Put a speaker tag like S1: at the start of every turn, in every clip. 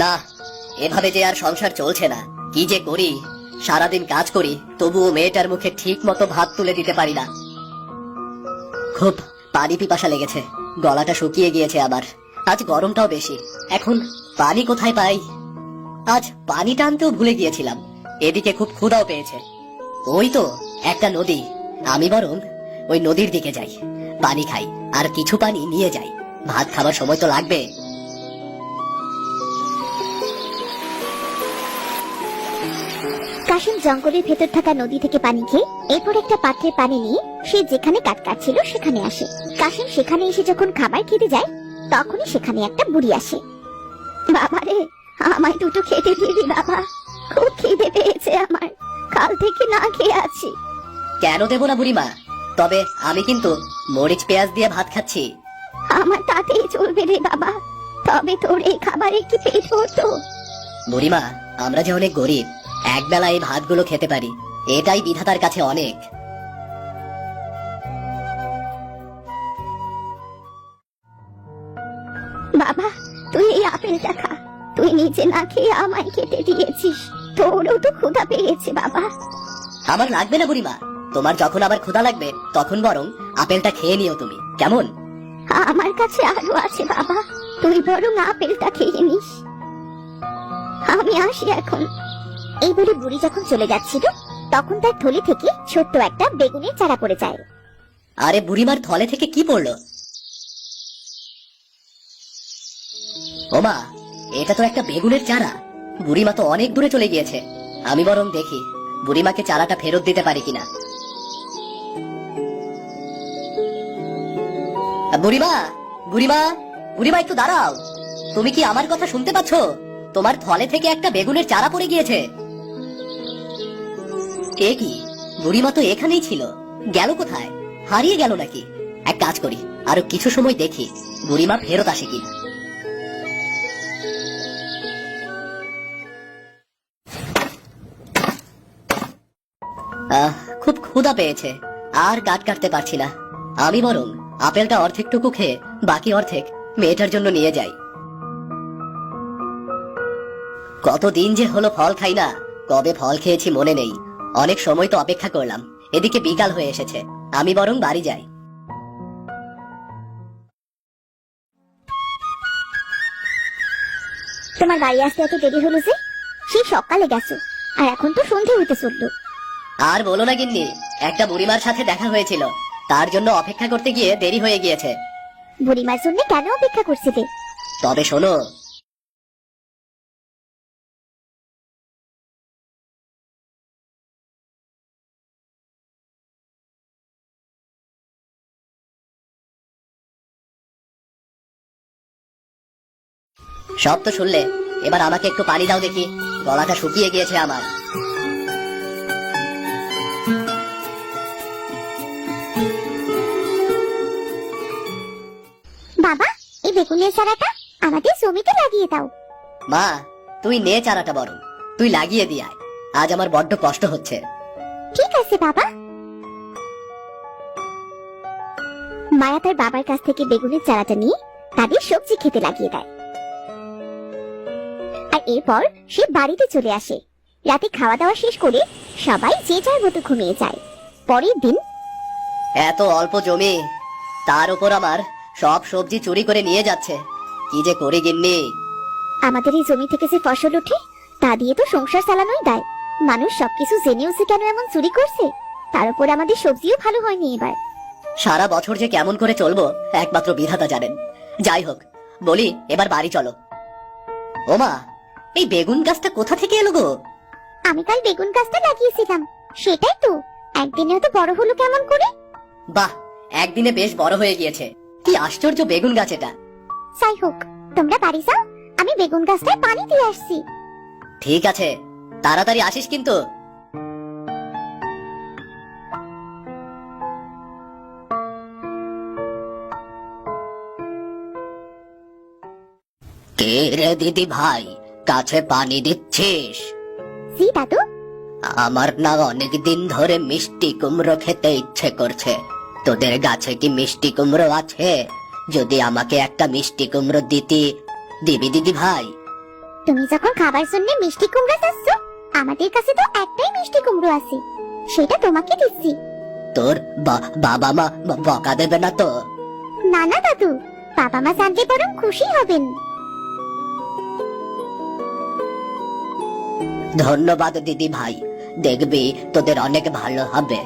S1: না, এভাবে যে আর সংসার চলছে না। কি যে করি, সারাদিন কাজ করি, তবুও মেয়েটার মুখে ঠিক মতো ভাত তুলে দিতে পারি না। খুব পানি পিপাসা লেগেছে, গলাটা শুকিয়ে গিয়েছে আবার। আজ গরমটাও বেশি, এখন পানি কোথায় পাই? আজ পানি টানতেও ভুলে গিয়েছিলাম। এদিকে খুব ক্ষুধাও পেয়েছে। ওই তো একটা নদী, আমি বরং ওই নদীর দিকে যাই, পানি খাই আর কিছু পানি নিয়ে যাই। ভাত খাবার সময় তো লাগবে।
S2: কাশিম জঙ্গলের ভেতর থাকা নদী থেকে পানি খেয়ে এরপর একটা পাত্রে পানি নিয়ে সে যেখানে কাঠ কাটছিল সেখানে আসে। কাশিম সেখানে এসে যখন খাবার খেতে যায় তখনই সেখানে একটা বুড়ি আসে। বাবারে, আমায় দুটো খেতে দিবি বাবা, খুব খিদে পেয়েছে আমার, কাল থেকে না খেয়ে আছি।
S1: কেন দেবো না বুড়িমা, তবে আমি কিন্তু মরিচ পেঁয়াজ দিয়ে ভাত খাচ্ছি।
S2: আমার তাতেই চলবে রে বাবা, তবে তোর এই খাবারে কি পেট ভরতো?
S1: বুড়িমা, আমরা যে অনেক গরিব, একবেলা এই ভাতগুলো খেতে পারি, এটাই বিধাতার কাছে অনেক।
S2: বাবা, তুই এই আপেলটা খা, তুই নিজে না খেয়ে আমায় খেতে দিয়েছিস, তোরও তো ক্ষুধা পেয়েছে বাবা।
S1: আমার লাগবে না বুড়িমা, তোমার যখন আবার ক্ষুধা লাগবে তখন বরং আপেলটা খেয়ে নিও তুমি, কেমন?
S2: আমার কাছে আরো আছে বাবা, তুই বরং আপেলটা খেয়ে নিস। আমি আসি এখন। এই বলে বুড়ি যখন চলে যাচ্ছিল তখন তার থলি থেকে ছোট্ট একটা বেগুনের চারা পড়ে যায়।
S1: আরে বুড়িমার থলে থেকে কি পড়লো? ওমা, এটা তো একটা বেগুনের চারা। বুড়িমা তো অনেক দূরে চলে গিয়েছে, আমি বরং দেখি বুড়িমাকে চারাটা ফেরত দিতে পারি কিনা। বুড়িমা, বুড়িমা, বুড়িমা, একটু দাঁড়াও। তুমি কি আমার কথা শুনতে পাচ্ছ? তোমার থলে থেকে একটা বেগুনের চারা পড়ে গিয়েছে। এ কি, বুড়িমা তো এখানেই ছিল, গেল কোথায়? হারিয়ে গেল নাকি? এক কাজ করি, আরো কিছু সময় দেখি বুড়িমা ফেরত আসে কিনা। খুব ক্ষুধা পেয়েছে, আর কাট কাটতে পারছি না। আমি বরং আপেলটা অর্ধেকটুকু খেয়ে বাকি অর্ধেক মেয়েটার জন্য নিয়ে যাই। কতদিন যে হলো ফল খাই না, কবে ফল খেয়েছি মনে নেই। অনেক সময় তো অপেক্ষা করলাম, এদিকে বিকাল হয়ে এসেছে, আমি বরং বাড়ি যাই।
S2: তোমার বাড়ি আসতে এত দেরি হলো যে? সেই সকালে গেছো আর এখন তো সন্ধে হইতে চললো।
S1: আর বলো না গিন্নি, একটা বুড়িমার সাথে দেখা হয়েছিল, তার জন্য অপেক্ষা করতে গিয়ে দেরি হয়ে গিয়েছে।
S2: বুড়িমার জন্য কেন অপেক্ষা করছিলে?
S1: তবে শোনো, সব তো শুনলে, এবার আমাকে একটু পানি দাও দেখি, গলাটা শুকিয়ে গিয়েছে আমার।
S2: বাবা, এই বেগুনের চারাটা আমাদের জমিতে লাগিয়ে দাও।
S1: মা, তুই নে চারাটা বরং, তুই লাগিয়ে দিয়ে আয়, আজ আমার বড্ড কষ্ট হচ্ছে।
S2: ঠিক আছে বাবা। মায়া তার বাবার কাছ থেকে বেগুনের চারাটা নিয়ে তাদের সবজি খেতে লাগিয়ে দেয়। আর এরপর সে বাড়িতে চলে আসে। রাতে খাওয়া দাওয়া শেষ করে সবাই যে যার মতো ঘুমিয়ে যায়। পরের দিন
S1: এত অল্প জমি, তার উপর আমার সব সবজি চুরি করে নিয়ে যাচ্ছে, কি যে করি গিন্নি।
S2: আমাদের এই জমি থেকে যে ফসল ওঠে তা দিয়ে তো সংসার চালানোই দায়। মানুষ সবকিছু জেনেও সে কেন এমন চুরি করছে? তার উপর আমাদের সবজিও ভালো হয়নি এবার।
S1: সারা বছর যে কেমন করে চলবো একমাত্র বিধাতা জানেন। যাই হোক, বলি এবার বাড়ি চলো। ওমা, এই বেগুন গাছটা কোথা থেকে এলো গো?
S2: আমি কাল বেগুন গাছটা লাগিয়েছিলাম, সেটাই তো। একদিনেও তো বড় হলো কেমন করে?
S1: বাহ, একদিনে বেশ বড় হয়ে গিয়েছে। কি আশ্চর্য বেগুন গাছ এটা।
S2: যাই হোক, তোমরা বাড়ি যাও, আমি বেগুন গাছটায় পানি দিয়ে আসছি।
S1: ঠিক আছে, তাড়াতাড়ি আসিস কিন্তু। কে রে দিদি ভাই, কাছে পানি দিচ্ছিস?
S2: জি দাদু।
S1: আমার না অনেক দিন ধরে মিষ্টি কুমড়ো খেতে ইচ্ছে করছে। তোদের গাছে কি মিষ্টি কুমড়ো আছে? যদি আমাকে একটা মিষ্টি কুমড়ো দিবি দিদি ভাই?
S2: তুমি যখন খাবার জন্য মিষ্টি কুমড়া চাচ্ছ, আমাদের কাছে তো একটাই মিষ্টি কুমড়ো আছে, সেটা তোমাকে দিচ্ছি।
S1: তোর বাবা মা বকা দেবে না তো?
S2: না না দাদু, বাবা মা জানলে বরং খুশি হবেন।
S1: ধন্যবাদ দিদি ভাই, দেখবি তোদের অনেক ভালো হবে,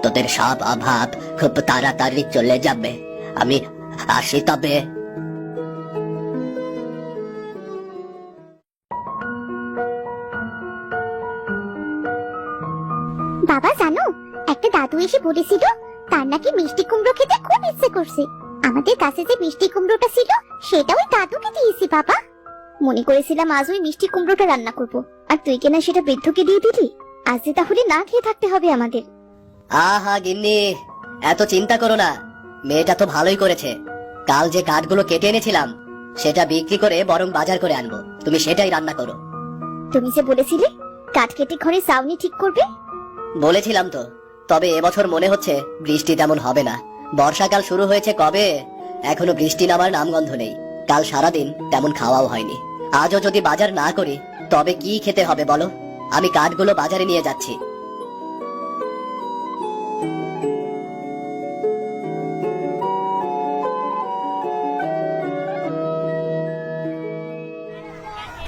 S1: তোদের সব অভাব খুব তাড়াতাড়ি চলে যাবে। আমি আসি তবে।
S2: বাবা জানো, একটা দাদু এসে বলেছিল তার নাকি মিষ্টি কুমড়ো খেতে খুব ইচ্ছে করছে। আমাদের কাছে যে মিষ্টি কুমড়োটা ছিল সেটা ওই দাদুকে দিয়েছি বাবা। মনে করেছিলাম আজ ওই মিষ্টি কুমড়োটা রান্না করব, আর তুই কেনা সেটা বৃদ্ধকে দিয়ে দিলি। আজ যে তাহলে না খেয়ে থাকতে হবে আমাদের।
S1: আহা গিন্নি, এত চিন্তা করো না, মেয়েটা তো ভালোই করেছে। কাল যে কাঠগুলো কেটে এনেছিলাম সেটা বিক্রি করে বরং বাজার করে আনবো, তুমি সেটাই রান্না করো।
S2: তুমি যে বলেছিলে কাঠ কেটে ঘরে ছাউনি ঠিক করবে।
S1: বলেছিলাম তো, তবে এবছর মনে হচ্ছে বৃষ্টি তেমন হবে না। বর্ষাকাল শুরু হয়েছে কবে, এখনো বৃষ্টি নামার নামগন্ধ নেই। কাল সারাদিন তেমন খাওয়াও হয়নি। আজও যদি বাজার না করি তবে কি খেতে হবে বলো? আমি কাঠগুলো বাজারে নিয়ে যাচ্ছি।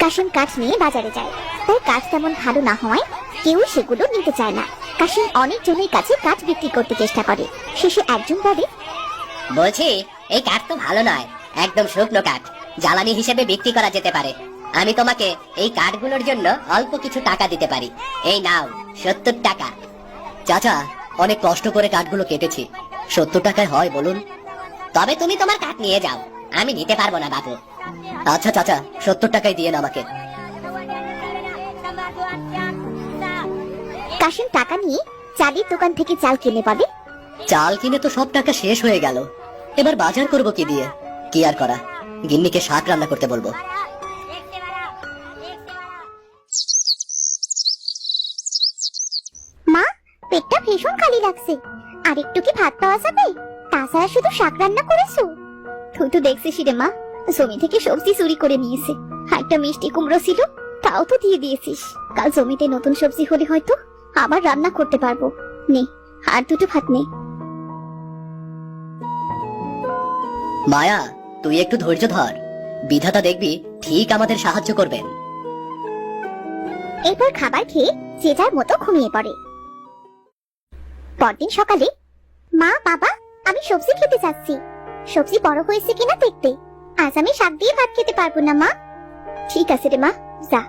S2: কাশিম কাঠ নিয়ে বাজারে যায়। তার কাঠ তেমন ভালো না হওয়ায় কেউ সেগুলো নিতে চায় না। কাশিম অনেক জনের কাছে কাঠ বিক্রি করতে চেষ্টা করে। শেষে একজন বলে,
S1: বলছি এই কাঠ তো ভালো নয়, একদম শুকনো কাঠ, জ্বালানি হিসেবে বিক্রি করা যেতে পারে। আমি তোমাকে এই কাঠগুলোর জন্য অল্প কিছু টাকা দিতে পারি। এই নাও 70 টাকা। চাচা, অনেক কষ্ট করে কাঠগুলো কেটেছি, 70 টাকায় হয় বলুন? তবে তুমি তোমার কাঠ নিয়ে যাও, আমি নিতে পারবো না বাবু। আচ্ছা চাচা, 70 টাকাই দিয়ে আমাকে।
S2: কাশিম টাকা নিয়ে চালের দোকান থেকে চাল কিনে বলে,
S1: চাল কিনে তো সব টাকা শেষ হয়ে গেল, এবার বাজার করব কি দিয়ে? কি আর করা, গিন্নিকে শাক রান্না করতে বলবো।
S2: মা, পেটটা ভীষণ খালি লাগছে, আর একটু কি ভাত পাওয়া যাবে? তাছাড়া শুধু শাক রান্না করেছো? তুই তো দেখছিস রে মা, জমি থেকে সবজি চুরি করে নিয়েছে। একটা মিষ্টি কুমড়ো ছিল, তাও তো দিয়ে দিয়েছিস। কাল জমিতে নতুন সবজি হলে হয়তো আবার রান্না করতে পারবো। নে, আর দুটো ভাত নে।
S1: মায়া, তুই একটু ধৈর্য ধর, বিধাতা দেখবি ঠিক আমাদের সাহায্য করবেন।
S2: এরপর খাবার খেয়ে যে যার মতো ঘুমিয়ে পড়ে। পরদিন সকালে, মা বাবা, আমি সবজি খেতে যাচ্ছি, সবজি বড় হয়েছে কিনা দেখতে। আজ আমি শাক দিয়ে ভাত খেতে পারবো না মা। ঠিক আছে রে মা, যা।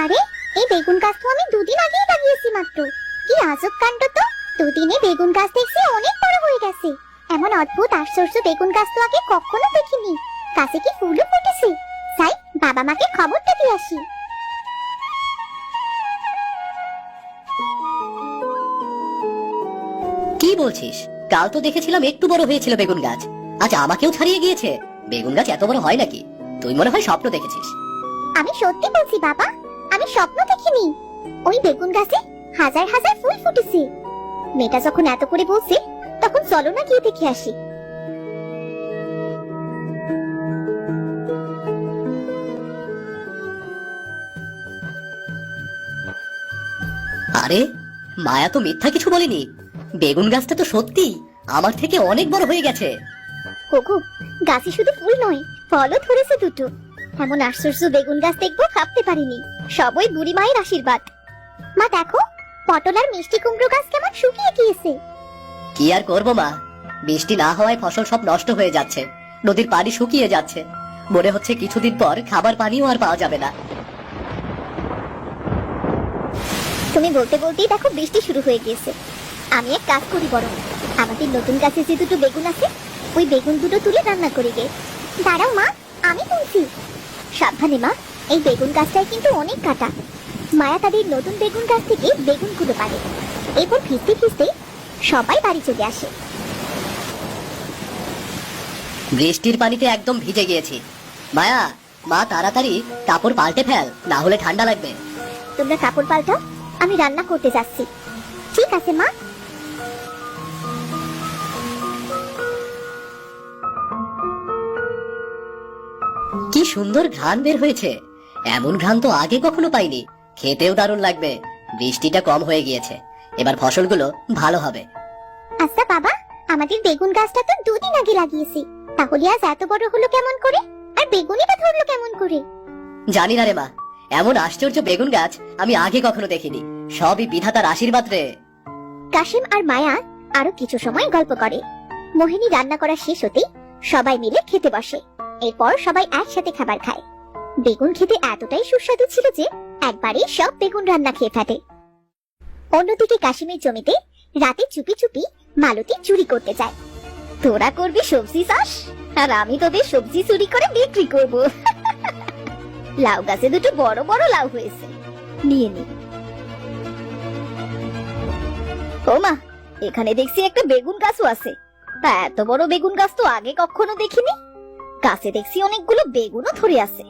S2: আরে, এই বেগুন গাছ তো আমি দুদিন আগেই লাগিয়েছি মাত্র। কি আজব কাণ্ড তো, দুদিনে বেগুন গাছ দেখছি অনেক বড় হয়ে গেছে। এমন অদ্ভুত আশ্চর্য বেগুন গাছ তো আগে কখনো দেখিনি। গাছে কি ফুলও ফুটেছে। যাই, বাবা মাকে খবরটা দিয়ে আসি।
S1: কি বলছিস? কাল তো দেখেছিলাম একটু বড় হয়েছিল বেগুন গাছ, আজ আমাকেও ছাড়িয়ে গিয়েছে। বেগুন গাছ এত বড় হয় নাকি? তুই মনে হয় স্বপ্ন দেখেছিস।
S2: আমি সত্যি বলছি বাবা, আমি স্বপ্ন দেখিনি। ওই বেগুন গাছে হাজার হাজার ফুল ফুটেছে। মেয়েটা যখন এত করে বলছে, তখন চলো না গিয়ে দেখে আসি।
S1: আরে, মায়া তো মিথ্যা কিছু বলেনি, বেগুন গাছটা তো সত্যি আমার থেকে অনেক বড় হয়ে গেছে।
S2: ওগো, গাছে শুধু ফুল নয়, ফলও ধরেছে দুটো। এমন আশ্চর্য বেগুন গাছ দেখবো ভাবতে পারিনি। সবই বুড়ি মায়ের আশীর্বাদ। মা দেখো, পটল আর মিষ্টি কুমড়ো গাছ কেমন শুকিয়ে গিয়েছে।
S1: কি আর করবো মা, বৃষ্টি না হওয়ায় ফসল সব নষ্ট হয়ে যাচ্ছে, নদীর পানি শুকিয়ে যাচ্ছে। মনে হচ্ছে কিছুদিন পর খাবার পানিও আর পাওয়া যাবে না।
S2: তুমি বলতে বলতেই দেখো বৃষ্টি শুরু হয়ে গিয়েছে। আমি এক কাজ করি বরং, আমাদের নতুন গাছে যে দুটো বেগুন আছে, ওই বেগুন দুটো তুলে রান্না করি গে। দাঁড়াও মা, আমি বলছি। সাবধানে মা, এই বেগুন গাছটায় কিন্তু অনেক কাটা। মায়া তাদের নতুন বেগুন গাছ থেকে বেগুনগুলো পারে। এরপর ভিজতে ভিজতে সবাই বাড়ি চলে আসে।
S1: বৃষ্টির পানিতে একদম ভিজে গিয়েছি। মায়া, মা তাড়াতাড়ি কাপড় পাল্টে ফেল, না হলে ঠান্ডা লাগবে।
S2: তোমরা কাপড় পাল্টাও, আমি রান্না করতে যাচ্ছি। ঠিক আছে মা।
S1: কি সুন্দর ঘ্রাণ বের হয়েছে, এমন ঘ্রাণ তো আগে কখনো পাইনি। খেতেও দারুণ লাগবে। বৃষ্টিটা কম হয়ে গিয়েছে, এবার ফসলগুলো ভালো হবে।
S2: আচ্ছা বাবা, আমাদের বেগুন গাছটা তো 2 দিন আগে লাগিয়েছি, তাহলে আজ এত বড় হলো কেমন করে? আর বেগুনই বা ধরলো কেমন করে?
S1: জানি না রে মা, এমন আশ্চর্য বেগুন গাছ আমি আগে কখনো দেখিনি। সবই বিধাতার আশীর্বাদ রে।
S2: কাশিম আর মায়া আরো কিছু সময় গল্প করে। মোহিনী রান্না করা শেষ হতেই সবাই মিলে খেতে বসে। এরপর সবাই একসাথে খাবার খায়। বেগুন খেতে এতটাই সুস্বাদু ছিল যে একবারে সব বেগুন রান্না খেয়ে ফেলে। অন্যদিকে কাশিমের জমিতে রাতে চুপি চুপি মালতী চুরি করতে যায়। তোরা করবি সবজি চাষ, আর আমি তোদের সবজি চুরি করে বিক্রি করব। লাউ গাছে দুটো বড় বড় লাউ হয়েছে, নিয়ে নে। ও মা, এখানে দেখছি একটা বেগুন গাছও আছে। তা এত বড় বেগুন গাছ তো আগে কখনো দেখিনি। গাছে দেখছি অনেকগুলো বেগুনও ধরে আছে।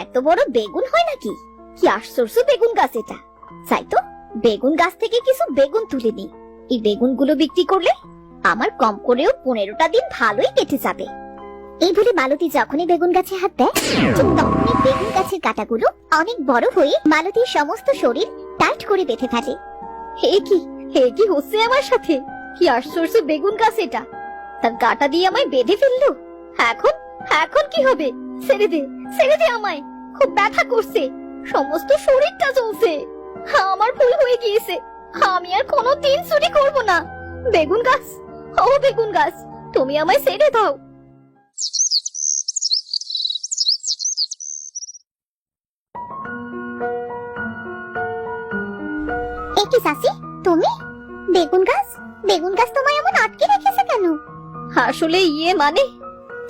S2: এত বড় বেগুন হয় নাকি? কি আশ্চর্য বেগুন গাছ এটা। চাই তো বেগুন গাছ থেকে কিছু বেগুন তুলে নি। এই বেগুনগুলো বিক্রি করলে আমার কম করেও 15টা দিন ভালোই কেটে যাবে। এই বলে মালতী যখনই বেগুন গাছে হাত দেয়, ঠিক তখনই বেগুন গাছের কাঁটাগুলো অনেক বড় হয়ে মালতীর সমস্ত শরীর টাইট করে বেঁধে ফেলে। হে কি হচ্ছে আমার সাথে? কি আশ্চর্য বেগুন গাছ এটা, তার কাঁটা দিয়ে আমায় বেঁধে ফেললো। এখন কি হবে? ছেড়ে দে আমায়, খুব ব্যথা করছে, সমস্ত শরীরটা জ্বলছে। আমার ভুল হয়ে গিয়েছে, আমি আর কোনোদিন চুরি করব না। বেগুন গাছ, ও বেগুন গাছ, তুমি আমায় ছেড়ে দাও। কি চাচি, তুমি? বেগুন গাছ তোমায় এমন আটকে রেখেছে কেন? আসলে মানে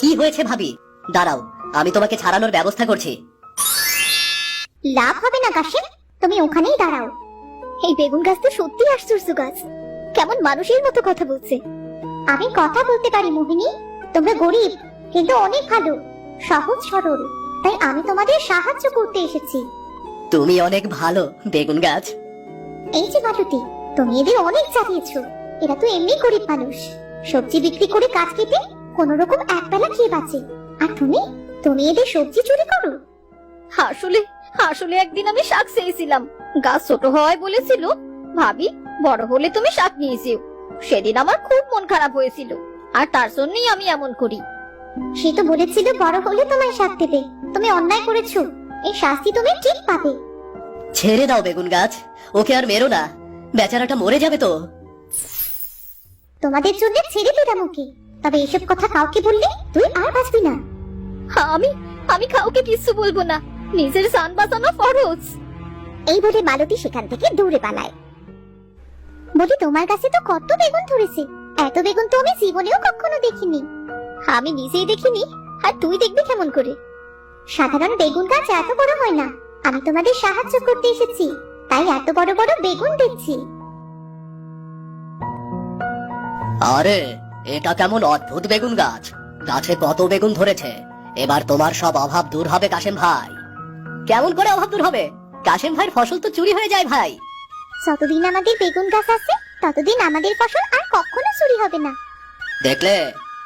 S1: কি হয়েছে ভাবি? দাঁড়াও, আমি তোমাকে ছাড়ানোর ব্যবস্থা করছি।
S2: লাভ হবে না কাশিম, তুমি ওখানেই দাঁড়াও। এই বেগুন গাছ তো সত্যি আশ্চর্য গাছ, কেমন মানুষের মতো কথা বলছে। আমি কথা বলতে পারি মোহিনী, তোমরা গরিব কিন্তু অনেক ভালো, সহজ সরল, তাই আমি তোমাদের সাহায্য করতে এসেছি।
S1: তুমি অনেক ভালো বেগুন গাছ।
S2: এই যে মালতী, তুমি এদের অনেক চালিয়েছো। এরা তো এমনি গরিব মানুষ, সবজি বিক্রি করে কাজ কেটে কোন রকম একবেলা খেয়ে বাঁচে। আর তুমি এদের সবজি চুরি করো। আসলে একদিন আমি শাক চেয়েছিলাম, গাছ ছোট হওয়ায় বলেছিল ভাবি বড় হলে তুমি শাক নিয়ে যেও। সেদিন আমার খুব মন খারাপ হয়েছিল, আর তার জন্যই আমি এমন করি। সে তো বলেছিল বড় হলে তোমায় শাক দেবে, তুমি অন্যায় করেছো, এই শাস্তি তুমি ঠিক পাবে।
S1: ছেড়ে দাও বেগুন গাছ, ওকে আর মেরো না, বেচারাটা মরে যাবে তো।
S2: তোমাদের জন্য ছেড়ে দিলাম ওকে, তবে এসব কথা কাউকে বললে তুই আর বাঁচবি না। আমি কাউকে কিছু বলবো না, নিজের জান বাঁচানো ফরজ। এই বলে মালতী সেখান থেকে দৌড়ে পালায়। বলি তোমার কাছে তো কত বেগুন ধরেছে, এত বেগুন তো আমি জীবনেও কখনো দেখিনি। আমি নিজেই দেখিনি, আর তুই দেখবি কেমন করে? সাধারণ বেগুন গাছ এত বড় হয় না, আমি তোমাদের সাহায্য করতে এসেছি, তাই এত বড় বড় বেগুন দেখছি।
S1: আরে এটা কেমন অদ্ভুত বেগুন গাছ, গাছে কত বেগুন ধরেছে। এবার তোমার সব অভাব দূর হবে কাশেম ভাই। কেমন করে অভাব দূর হবে? কাশেম ভাইয়ের ফসল তো চুরি হয়ে যায় ভাই।
S2: যতদিন আমাদের বেগুন গাছ আছে ততদিন আমাদের ফসল আর কখনো চুরি হবে না।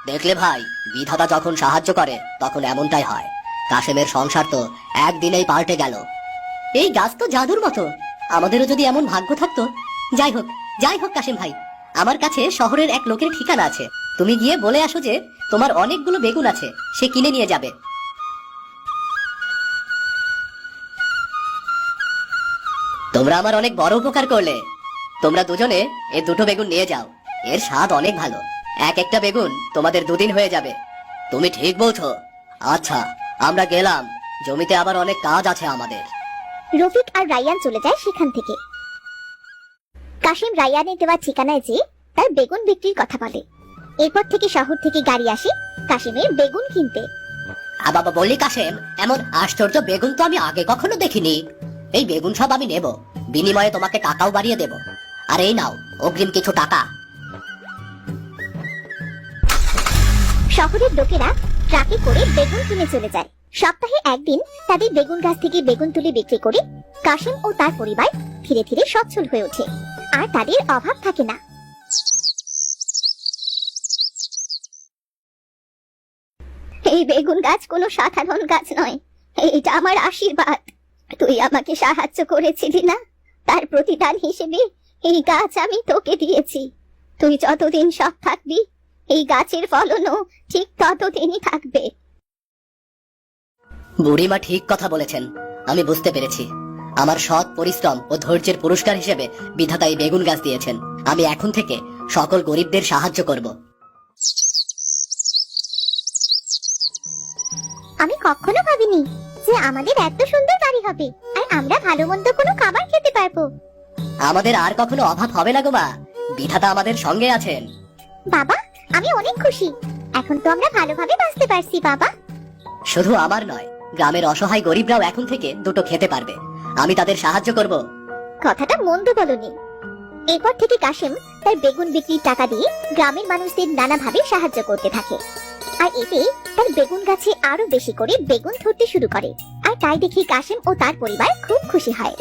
S1: দেখলে ভাই, বিধাতা যখন সাহায্য করে তখন এমনটাই হয়। কাশেমের সংসার তো একদিনেই পাল্টে গেল। এই গাছ তো জাদুর মতো, আমাদেরও যদি এমন ভাগ্য থাকতো। যাই হোক কাশেম ভাই, আমার কাছে শহরের এক লোকের ঠিকানা আছে, তুমি গিয়ে বলে আসো যে তোমার অনেকগুলো বেগুন আছে, সে কিনে নিয়ে যাবে। তোমরা আমার অনেক বড় উপকার করলে। তোমরা দুজনে এই দুটো বেগুন নিয়ে যাও, এর স্বাদ অনেক ভালো। এক একটা বেগুন তোমাদের 2 দিন হয়ে যাবে। তুমি ঠিক বলছো। আচ্ছা, আমরা গেলাম, জমিতে আবার অনেক কাজ আছে আমাদের।
S2: রফিক আর রায়ান চলে যায় সেখান থেকে। কাশিম রায়ানের দেওয়া ঠিকানায় যে তার বেগুন বিক্রির কথা বলে। এরপর থেকে শহর থেকে গাড়ি আসে কাশিমের বেগুন কিনতে।
S1: বাবা বলি কাশেম, এমন আশ্চর্য বেগুন তো আমি আগে কখনো দেখিনি। এই বেগুন সব আমি নেব, বিনিময়ে তোমাকে টাকাও বাড়িয়ে দেব। আর এই নাও অগ্রিম কিছু টাকা।
S2: শহরের লোকেরা ট্রাকে করে বেগুন কিনে চলে যায়। সপ্তাহে একদিন তাদের বেগুন গাছ থেকে বেগুন তুলে বিক্রি করে কাশিম ও তার পরিবার ধীরে ধীরে সচ্ছল হয়ে ওঠে, আর তাদের অভাব থাকে না। এই বেগুন গাছ কোনো সাধারণ গাছ নয়, এটা আমার আশীর্বাদ। তুই আমাকে সাহায্য করেছিলি না, তার প্রতিদান হিসেবে এই গাছ আমি তোকে দিয়েছি। তুই যতদিন সৎ থাকবি, এই গাছের ফলনও ঠিক ততদিনই থাকবে।
S1: বুড়িমা ঠিক কথা বলেছেন, আমি বুঝতে পেরেছি। আমার সৎ পরিশ্রম ও ধৈর্যের পুরস্কার হিসেবে বিধাতা এই বেগুন গাছ দিয়েছেন। আমি এখন থেকে সকল গরিবদের সাহায্য করব।
S2: আমি কখনো ভাবিনি যে আমাদের এত সুন্দর বাড়ি হবে আর আমরা ভালো মন্দ কোনো খাবার খেতে পারবো।
S1: আমাদের আর কখনো অভাব হবে না গো মা, বিধাতা আমাদের সঙ্গে আছেন।
S2: বাবা, আমি অনেক খুশি। এখন তো আমরা ভালোভাবে বাঁচতে পারছি বাবা।
S1: শুধু আমার নয়, গ্রামের অসহায় গরিবরাও এখন থেকে দুটো খেতে পারবে। আমি তাদের সাহায্য করব।
S2: কথাটা মন্দ বলনি। এরপর থেকে কাশেম তার বেগুন বিক্রির টাকা দিয়ে গ্রামের মানুষদের নানাভাবে সাহায্য করতে থাকে। আর এতে তার বেগুন গাছে আরো বেশি করে বেগুন ধরতে শুরু করে। আর তাই দেখে কাশেম ও তার পরিবার খুব খুশি হয়।